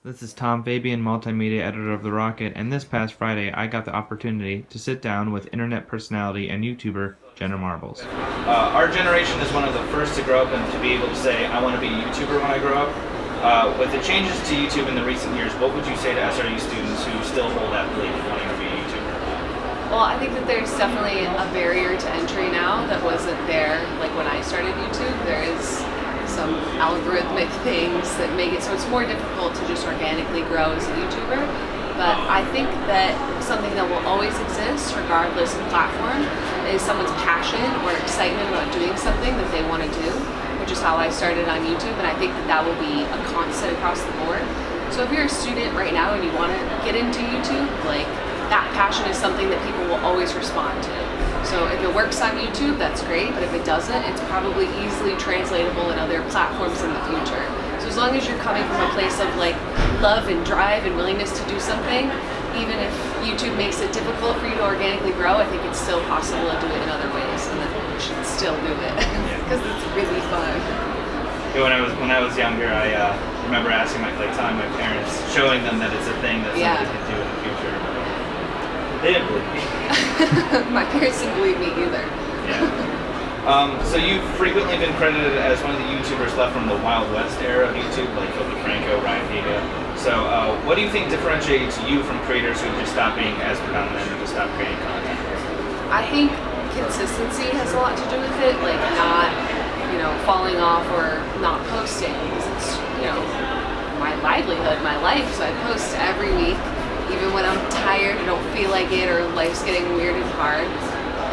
This is Tom Fabian, multimedia editor of The Rocket, and this past Friday I got the opportunity to sit down with internet personality and YouTuber Jenna Marbles. Our generation is one of the first to grow up and to be able to say, I want to be a YouTuber when I grow up. With the changes to YouTube in the recent years, what would you say to SRU students who still hold that belief of wanting to be a YouTuber? Well, I think that there's definitely a barrier to entry now that wasn't there like when I started YouTube. There is some algorithmic things that make it so it's more difficult to just organically grow as a YouTuber. But I think that something that will always exist regardless of platform is someone's passion or excitement about doing something that they want to do, which is how I started on YouTube, and I think that that will be a constant across the board. So if you're a student right now and you want to get into YouTube, like that passion is something that people will always respond to. So if it works on YouTube, that's great, but if it doesn't, it's probably easily translatable in other platforms in the future. So as long as you're coming from a place of like love and drive and willingness to do something, even if YouTube makes it difficult for you to organically grow, I think it's still possible to do it in other ways, and that you should still do it because it's really fun. Yeah, when I was younger, I remember asking telling my parents, showing them that it's a thing that somebody could do in the future. They didn't believe me. My parents didn't believe me either. Yeah. So you've frequently been credited as one of the YouTubers left from the Wild West era of YouTube, like Phil DeFranco, Ryan Higa. So what do you think differentiates you from creators who have just stopped being as predominant or just stopped creating content? I think consistency has a lot to do with it, like not, falling off or not posting, because it's, my livelihood, my life, so I post every week. Even when I'm tired, I don't feel like it, or life's getting weird and hard.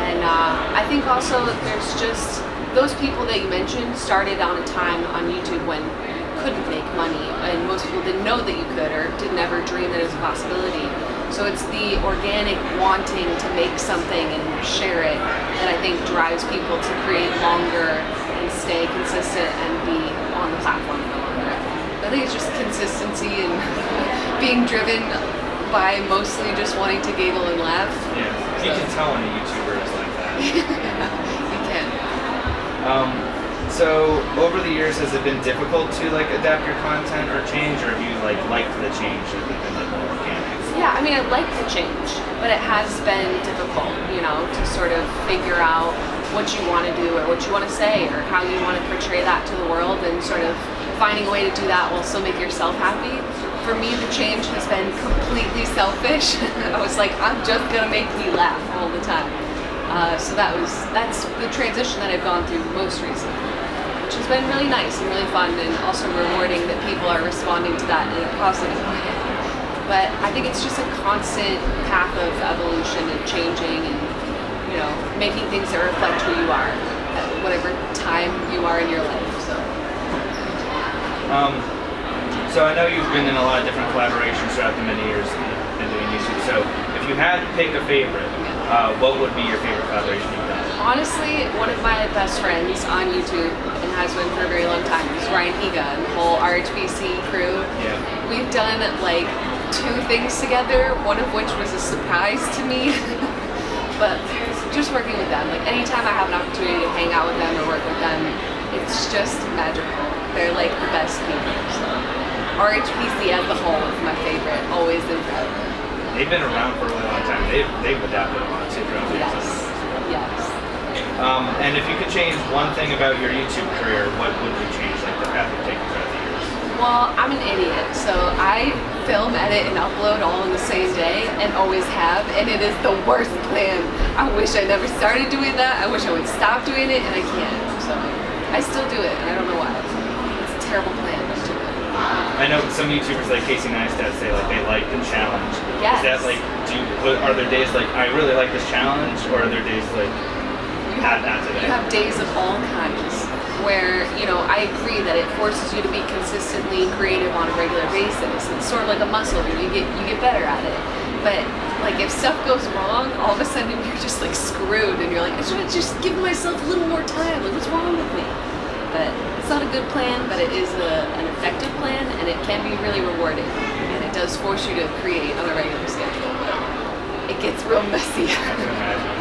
And I think also that there's just those people that you mentioned started on a time on YouTube when you couldn't make money, and most people didn't know that you could or didn't ever dream that it was a possibility. So it's the organic wanting to make something and share it that I think drives people to create longer and stay consistent and be on the platform for longer. I think it's just consistency and being driven by mostly just wanting to giggle and laugh. Yeah, you can tell when a YouTuber is like that. You can. So over the years, has it been difficult to adapt your content or change, or have you liked the change or been more organic? Yeah, I mean, I like the change, but it has been difficult, to sort of figure out what you want to do or what you want to say or how you want to portray that to the world, and sort of finding a way to do that while still make yourself happy. For me, the change has been completely selfish. I was like, I'm just gonna make me laugh all the time. So that's the transition that I've gone through most recently, which has been really nice and really fun, and also rewarding that people are responding to that in a positive way. But I think it's just a constant path of evolution and changing, and making things that reflect who you are at whatever time you are in your life. So I know you've been in a lot of different collaborations throughout the many years you've been doing YouTube. So if you had to pick a favorite, what would be your favorite collaboration you've done? Honestly, one of my best friends on YouTube, and has been for a very long time, is Ryan Higa and the whole RHBC crew. Yeah. We've done 2 things together, one of which was a surprise to me. But just working with them, anytime I have an opportunity to hang out with them or work with them, it's just magical. They're the best people. So RHPC as a whole is my favorite, always and forever. They've been around for a really long time. They've adapted a lot to their own Yes. And if you could change one thing about your YouTube career, what would you change, the path you've taken throughout the years? Well, I'm an idiot, so I film, edit, and upload all in the same day, and always have, and it is the worst plan. I wish I never started doing that. I wish I would stop doing it, and I can't. So I still do it, and I don't know why. It's a terrible plan to do it. I know some YouTubers like Casey Neistat say they like the challenge. Yes. Is that are there days I really like this challenge, or are there days you have today? You have days of all kinds where, I agree that it forces you to be consistently creative on a regular basis. It's sort of like a muscle, you get better at it. But if stuff goes wrong, all of a sudden you're just screwed, and you're I should have just given myself a little more time. What's wrong with me? But it's not a good plan, but it is an effective plan, and it can be really rewarding. And it does force you to create on a regular schedule, but it gets real messy. I can imagine.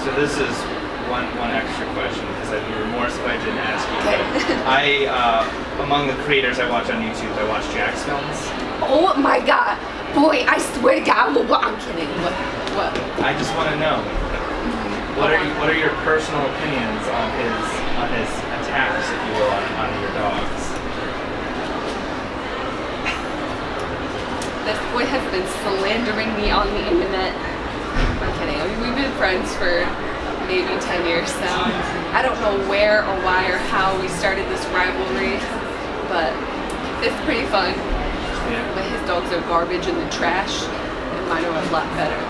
So this is one extra question because I'd be remorse if I didn't ask you. Okay. Among the creators I watch on YouTube, I watch Jack's films. Oh my God, boy! I swear to God, I'm kidding. What? I just want to know what are your personal opinions on his attacks, if you will, on your dogs? This boy has been slandering me on the internet. I'm kidding. I mean, we've been friends for maybe 10 years now. I don't know where or why or how we started this rivalry, but it's pretty fun. Yeah. But his dogs are garbage in the trash, and mine are a lot better.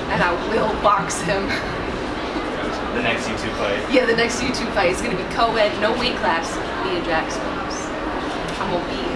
And I will box him. The next YouTube fight. Yeah, the next YouTube fight is going to be co-ed, no weight class, me and Jack's. I'm going to beat